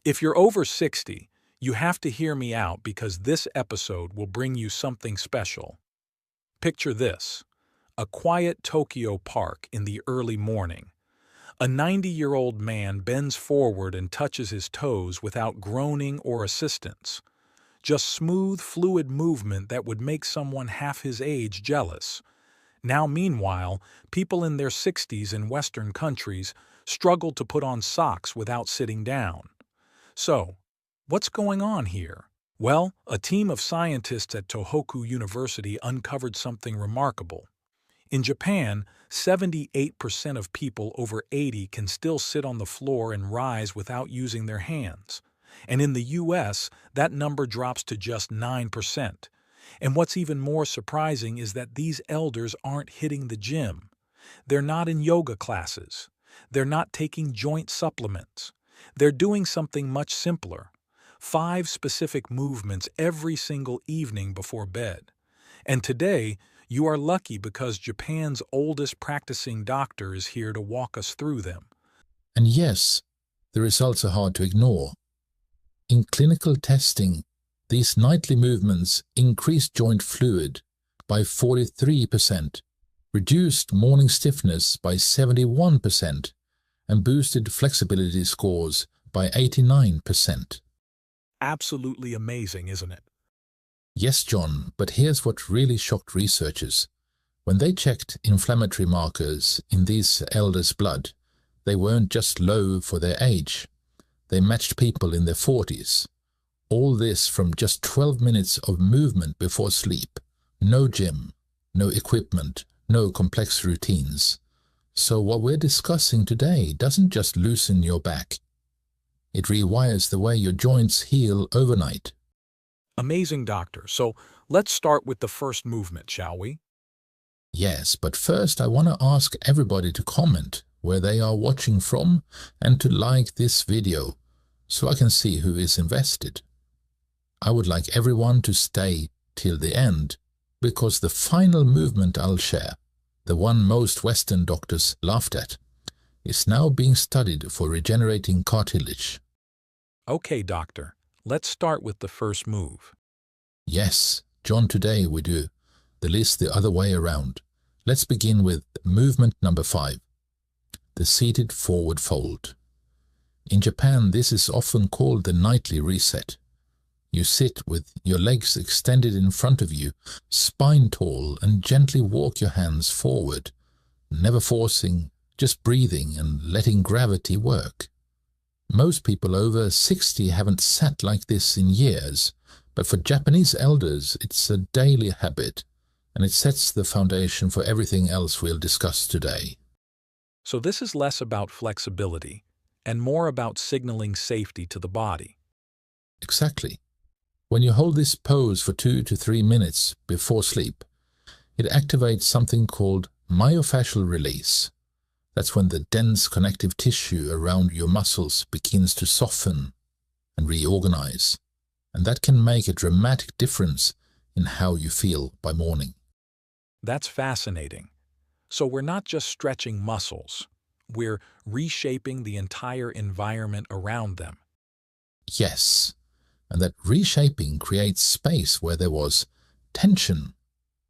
If you're over 60, you have to hear me out because this episode will bring you something special. Picture this: a quiet Tokyo park in the early morning. A 90-year-old man bends forward and touches his toes without groaning or assistance. Just smooth, fluid movement that would make someone half his age jealous. Now, meanwhile, people in their 60s in Western countries struggle to put on socks without sitting down. So, what's going on here? Well, a team of scientists at Tohoku University uncovered something remarkable. In Japan, 78% of people over 80 can still sit on the floor and rise without using their hands. And in the US, that number drops to just 9%. And what's even more surprising is that these elders aren't hitting the gym. They're not in yoga classes. They're not taking joint supplements. They're doing something much simpler: 5 specific movements every single evening before bed. And today, you are lucky because Japan's oldest practicing doctor is here to walk us through them. And yes, the results are hard to ignore. In clinical testing, these nightly movements increased joint fluid by 43%, reduced morning stiffness by 71%, and boosted flexibility scores by 89%. Absolutely amazing, isn't it? Yes, John, but here's what really shocked researchers. When they checked inflammatory markers in these elders' blood, they weren't just low for their age. They matched people in their 40s. All this from just 12 minutes of movement before sleep. No gym, no equipment, no complex routines. So what we're discussing today doesn't just loosen your back. It rewires the way your joints heal overnight. Amazing, doctor. So let's start with the first movement, shall we? Yes, but first I want to ask everybody to comment where they are watching from and to like this video so I can see who is invested. I would like everyone to stay till the end because the final movement I'll share, the one most Western doctors laughed at, is now being studied for regenerating cartilage. Okay, doctor. Let's start with the first move. Yes, John, today we do the list the other way around. Let's begin with movement number 5, the seated forward fold. In Japan, this is often called the nightly reset. You sit with your legs extended in front of you, spine tall, and gently walk your hands forward, never forcing, just breathing and letting gravity work. Most people over 60 haven't sat like this in years, but for Japanese elders it's a daily habit, and it sets the foundation for everything else we'll discuss today. So this is less about flexibility and more about signaling safety to the body. Exactly. When you hold this pose for 2 to 3 minutes before sleep, it activates something called myofascial release. That's when the dense connective tissue around your muscles begins to soften and reorganize, and that can make a dramatic difference in how you feel by morning. That's fascinating. So we're not just stretching muscles, we're reshaping the entire environment around them. Yes, and that reshaping creates space where there was tension.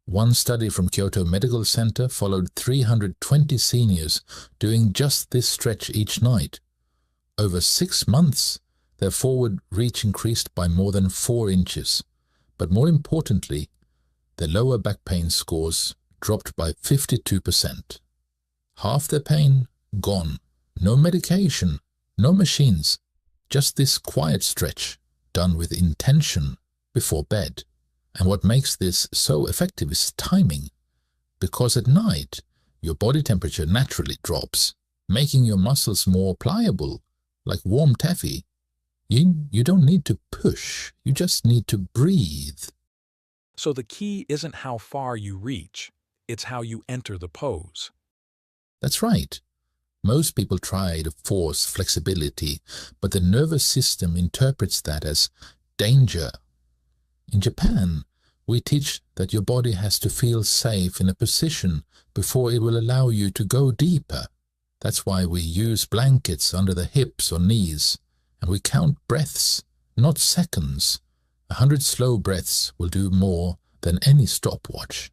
One study from Kyoto Medical Center followed 320 seniors doing just this stretch each night. Over 6 months, their forward reach increased by more than 4 inches. But more importantly, their lower back pain scores dropped by 52%. Half their pain gone. No medication, no machines, just this quiet stretch done with intention before bed. And what makes this so effective is timing, because at night your body temperature naturally drops, making your muscles more pliable, like warm taffy. You don't need to push, you just need to breathe. So the key isn't how far you reach, it's how you enter the pose. That's right. Most people try to force flexibility, but the nervous system interprets that as danger. In Japan, we teach that your body has to feel safe in a position before it will allow you to go deeper. That's why we use blankets under the hips or knees, And we count breaths, not seconds. 100 slow breaths will do more than any stopwatch.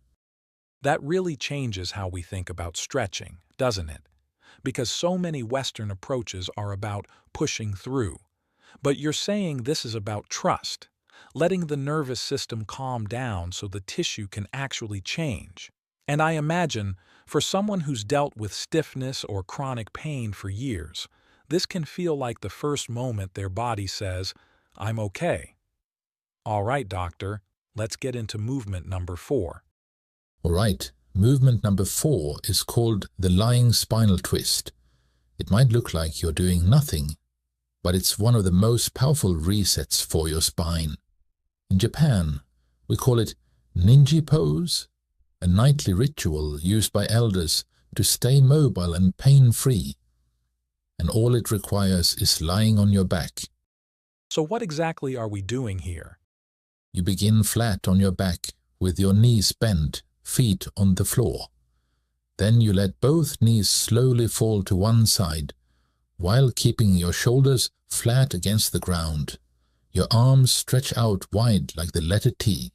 That really changes how we think about stretching, doesn't it? Because so many Western approaches are about pushing through. But you're saying this is about trust, letting the nervous system calm down so the tissue can actually change. And I imagine, for someone who's dealt with stiffness or chronic pain for years, this can feel like the first moment their body says, "I'm okay." All right, doctor, let's get into movement number 4. All right, movement number 4 is called the lying spinal twist. It might look like you're doing nothing, but it's one of the most powerful resets for your spine. In Japan, we call it ninja pose, a nightly ritual used by elders to stay mobile and pain-free. And all it requires is lying on your back. So what exactly are we doing here? You begin flat on your back with your knees bent, feet on the floor. Then you let both knees slowly fall to one side, while keeping your shoulders flat against the ground. Your arms stretch out wide like the letter T.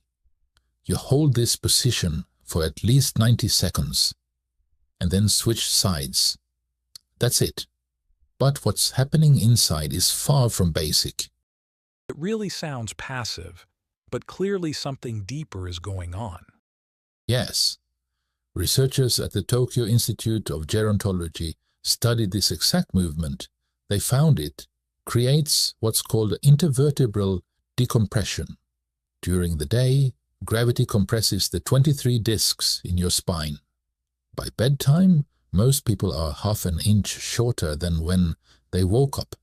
You hold this position for at least 90 seconds, and then switch sides. That's it. But what's happening inside is far from basic. It really sounds passive, but clearly something deeper is going on. Yes. Researchers at the Tokyo Institute of Gerontology studied this exact movement. They found it creates what's called intervertebral decompression. During the day, gravity compresses the 23 discs in your spine. By bedtime, most people are half an inch shorter than when they woke up.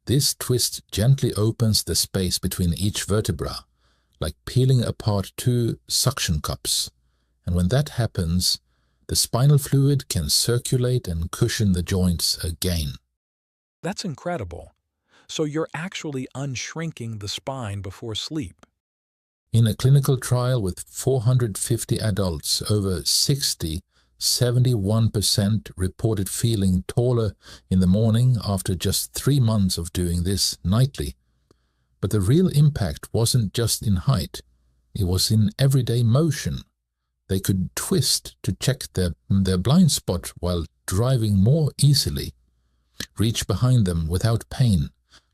This twist gently opens the space between each vertebra, like peeling apart 2 suction cups. And when that happens, the spinal fluid can circulate and cushion the joints again. That's incredible. So you're actually unshrinking the spine before sleep. In a clinical trial with 450 adults, over 71% reported feeling taller in the morning after just 3 months of doing this nightly. But the real impact wasn't just in height, it was in everyday motion. They could twist to check their blind spot while driving more easily, reach behind them without pain,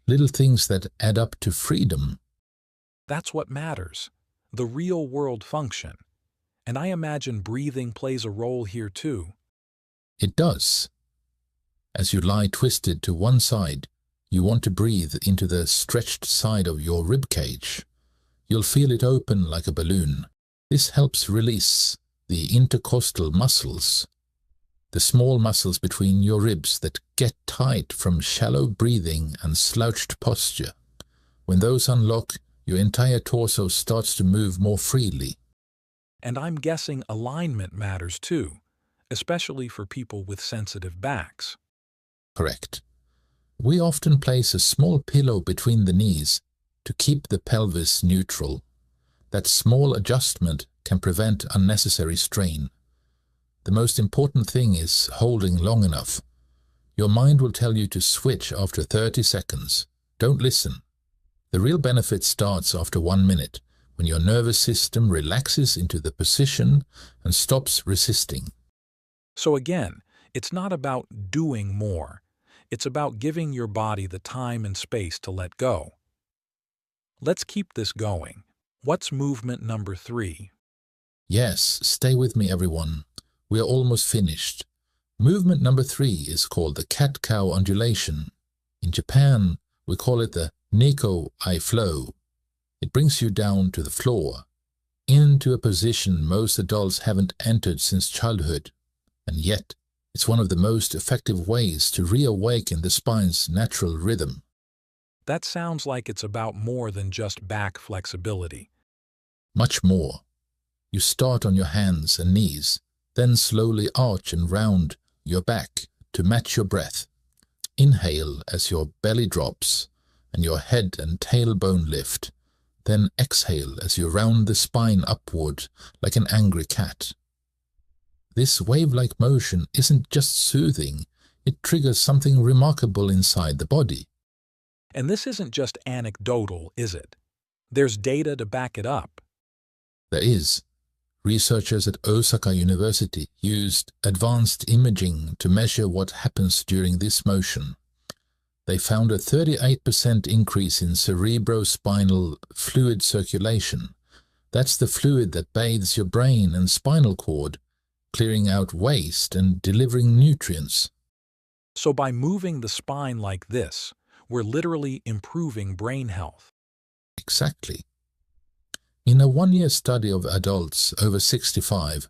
little things that add up to freedom. That's what matters, the real-world function. And I imagine breathing plays a role here too. It does. As you lie twisted to one side, you want to breathe into the stretched side of your rib cage. You'll feel it open like a balloon. This helps release the intercostal muscles, the small muscles between your ribs that get tight from shallow breathing and slouched posture. When those unlock, your entire torso starts to move more freely. And I'm guessing alignment matters too, especially for people with sensitive backs. Correct. We often place a small pillow between the knees to keep the pelvis neutral. That small adjustment can prevent unnecessary strain. The most important thing is holding long enough. Your mind will tell you to switch after 30 seconds. Don't listen. The real benefit starts after 1 minute, when your nervous system relaxes into the position and stops resisting. So again, it's not about doing more. It's about giving your body the time and space to let go. Let's keep this going. What's movement number 3? Yes, stay with me everyone. We are almost finished. Movement number 3 is called the cat-cow undulation. In Japan, we call it the Neko-I flow. It brings you down to the floor, into a position most adults haven't entered since childhood. And yet, it's one of the most effective ways to reawaken the spine's natural rhythm. That sounds like it's about more than just back flexibility. Much more. You start on your hands and knees, then slowly arch and round your back to match your breath. Inhale as your belly drops and your head and tailbone lift. Then exhale as you round the spine upward like an angry cat. This wave-like motion isn't just soothing, it triggers something remarkable inside the body. And this isn't just anecdotal, is it? There's data to back it up. There is. Researchers at Osaka University used advanced imaging to measure what happens during this motion. They found a 38% increase in cerebrospinal fluid circulation. That's the fluid that bathes your brain and spinal cord, clearing out waste and delivering nutrients. So by moving the spine like this, we're literally improving brain health. Exactly. In a one-year study of adults over 65,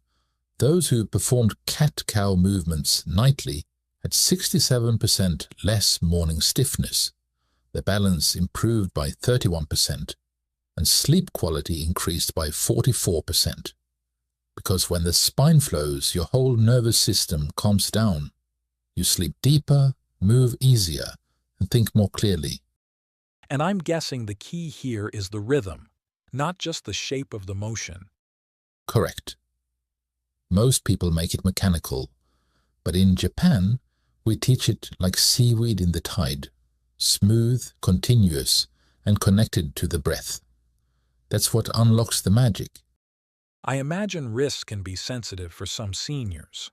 those who performed cat-cow movements nightly had 67% less morning stiffness. Their balance improved by 31%, and sleep quality increased by 44%. Because when the spine flows, your whole nervous system calms down. You sleep deeper, move easier, and think more clearly. And I'm guessing the key here is the rhythm, not just the shape of the motion. Correct. Most people make it mechanical, but in Japan, we teach it like seaweed in the tide, smooth, continuous, and connected to the breath. That's what unlocks the magic. I imagine wrists can be sensitive for some seniors.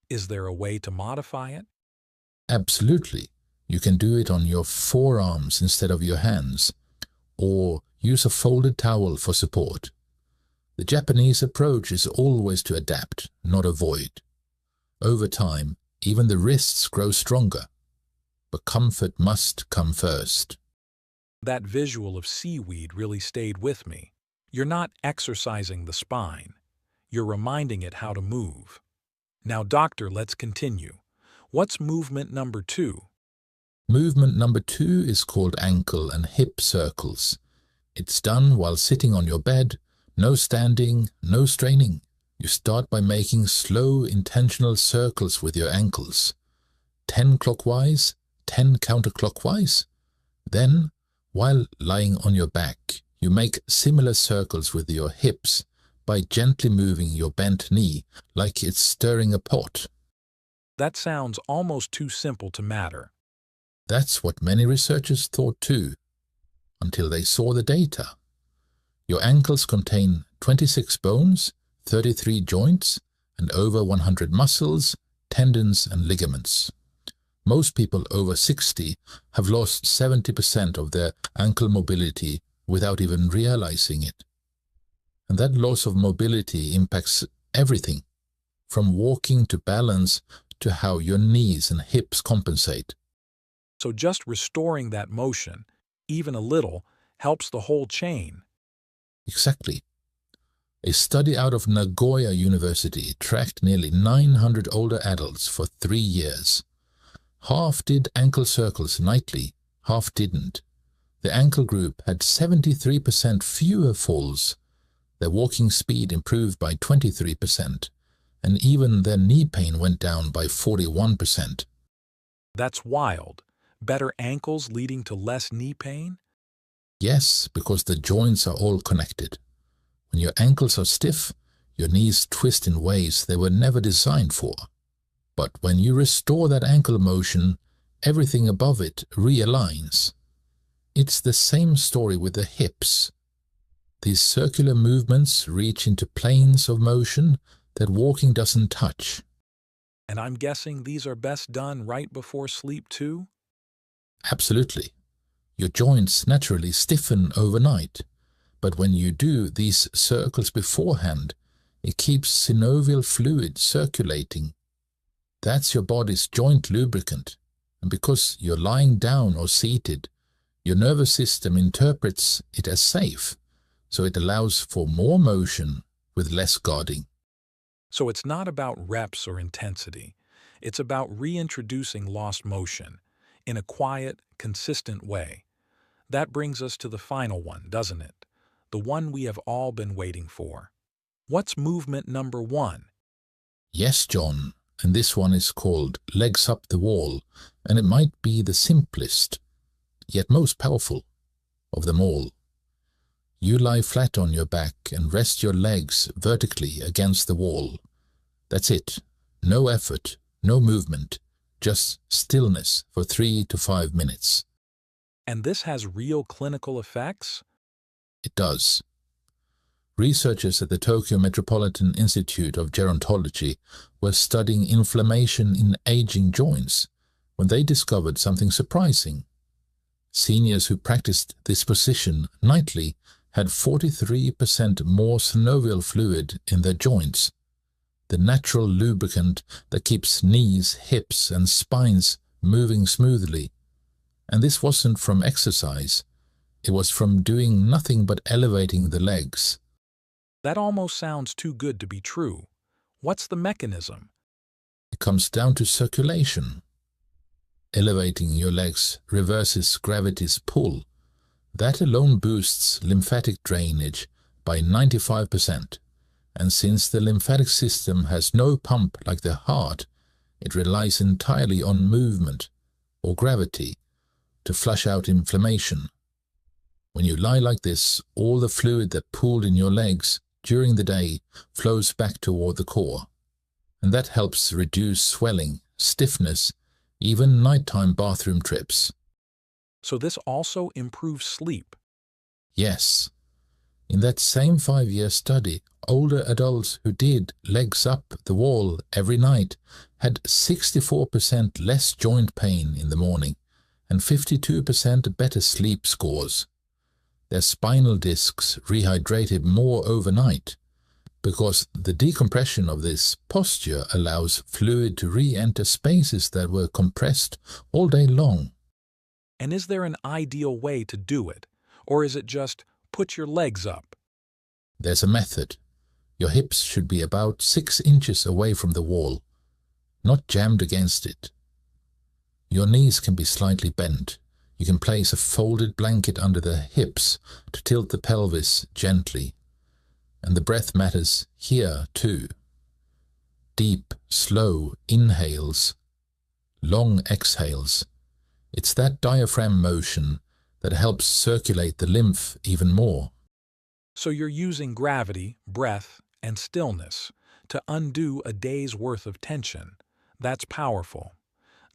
Is there a way to modify it? Absolutely. You can do it on your forearms instead of your hands, or use a folded towel for support. The Japanese approach is always to adapt, not avoid. Over time, even the wrists grow stronger, but comfort must come first. That visual of seaweed really stayed with me. You're not exercising the spine. You're reminding it how to move. Now, doctor, let's continue. What's movement number 2? Movement number 2 is called ankle and hip circles. It's done while sitting on your bed, no standing, no straining. You start by making slow, intentional circles with your ankles. 10 clockwise, 10 counterclockwise. Then, while lying on your back, you make similar circles with your hips by gently moving your bent knee like it's stirring a pot. That sounds almost too simple to matter. That's what many researchers thought too, until they saw the data. Your ankles contain 26 bones, 33 joints, and over 100 muscles, tendons, and ligaments. Most people over 60 have lost 70% of their ankle mobility without even realizing it. And that loss of mobility impacts everything, from walking to balance to how your knees and hips compensate. So just restoring that motion, even a little, helps the whole chain. Exactly. A study out of Nagoya University tracked nearly 900 older adults for 3 years. Half did ankle circles nightly, half didn't. The ankle group had 73% fewer falls. Their walking speed improved by 23%, and even their knee pain went down by 41%. That's wild. Better ankles leading to less knee pain? Yes, because the joints are all connected. When your ankles are stiff, your knees twist in ways they were never designed for. But when you restore that ankle motion, everything above it realigns. It's the same story with the hips. These circular movements reach into planes of motion that walking doesn't touch. And I'm guessing these are best done right before sleep too? Absolutely. Your joints naturally stiffen overnight, but when you do these circles beforehand, it keeps synovial fluid circulating. That's your body's joint lubricant, and because you're lying down or seated, your nervous system interprets it as safe, so it allows for more motion with less guarding. So it's not about reps or intensity. It's about reintroducing lost motion in a quiet, consistent way. That brings us to the final one, doesn't it? The one we have all been waiting for. What's movement number 1? Yes, John, and this one is called legs up the wall, and it might be the simplest, yet most powerful of them all. You lie flat on your back and rest your legs vertically against the wall. That's it. No effort, no movement, just stillness for 3 to 5 minutes. And this has real clinical effects? It does. Researchers at the Tokyo Metropolitan Institute of Gerontology were studying inflammation in aging joints when they discovered something surprising. Seniors who practiced this position nightly had 43% more synovial fluid in their joints, the natural lubricant that keeps knees, hips, and spines moving smoothly. And this wasn't from exercise. It was from doing nothing but elevating the legs. That almost sounds too good to be true. What's the mechanism? It comes down to circulation. Elevating your legs reverses gravity's pull. That alone boosts lymphatic drainage by 95%. And since the lymphatic system has no pump like the heart, it relies entirely on movement, or gravity, to flush out inflammation. When you lie like this, all the fluid that pooled in your legs during the day flows back toward the core, and that helps reduce swelling, stiffness, even nighttime bathroom trips. So this also improves sleep? Yes. In that same 5-year study, older adults who did legs up the wall every night had 64% less joint pain in the morning and 52% better sleep scores. Their spinal discs rehydrated more overnight because the decompression of this posture allows fluid to re-enter spaces that were compressed all day long. And is there an ideal way to do it, or is it just put your legs up? There's a method. Your hips should be about 6 inches away from the wall, not jammed against it. Your knees can be slightly bent. You can place a folded blanket under the hips to tilt the pelvis gently. And the breath matters here too. Deep, slow inhales, long exhales. It's that diaphragm motion that helps circulate the lymph even more. So you're using gravity, breath, and stillness to undo a day's worth of tension. That's powerful.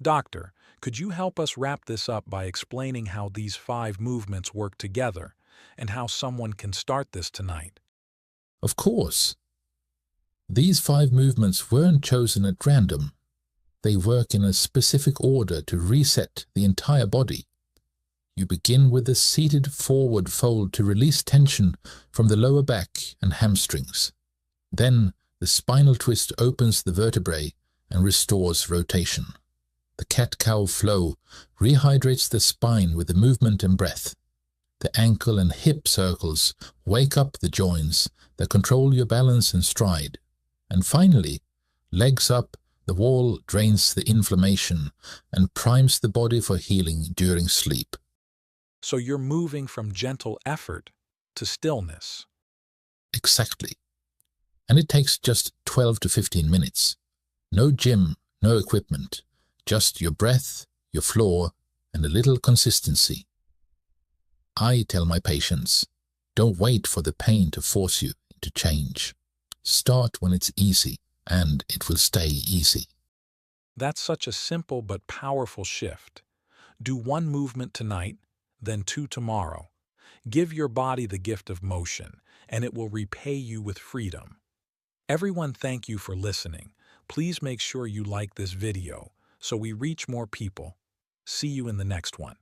Doctor, could you help us wrap this up by explaining how these 5 movements work together and how someone can start this tonight? Of course. These 5 movements weren't chosen at random. They work in a specific order to reset the entire body. You begin with the seated forward fold to release tension from the lower back and hamstrings. Then the spinal twist opens the vertebrae and restores rotation. The cat-cow flow rehydrates the spine with the movement and breath. The ankle and hip circles wake up the joints that control your balance and stride. And finally, legs up, the wall drains the inflammation and primes the body for healing during sleep. So you're moving from gentle effort to stillness. Exactly. And it takes just 12 to 15 minutes. No gym, no equipment. Just your breath, your floor, and a little consistency. I tell my patients, don't wait for the pain to force you into change. Start when it's easy, and it will stay easy. That's such a simple but powerful shift. Do 1 movement tonight, then 2 tomorrow. Give your body the gift of motion, and it will repay you with freedom. Everyone, thank you for listening. Please make sure you like this video so we reach more people. See you in the next one.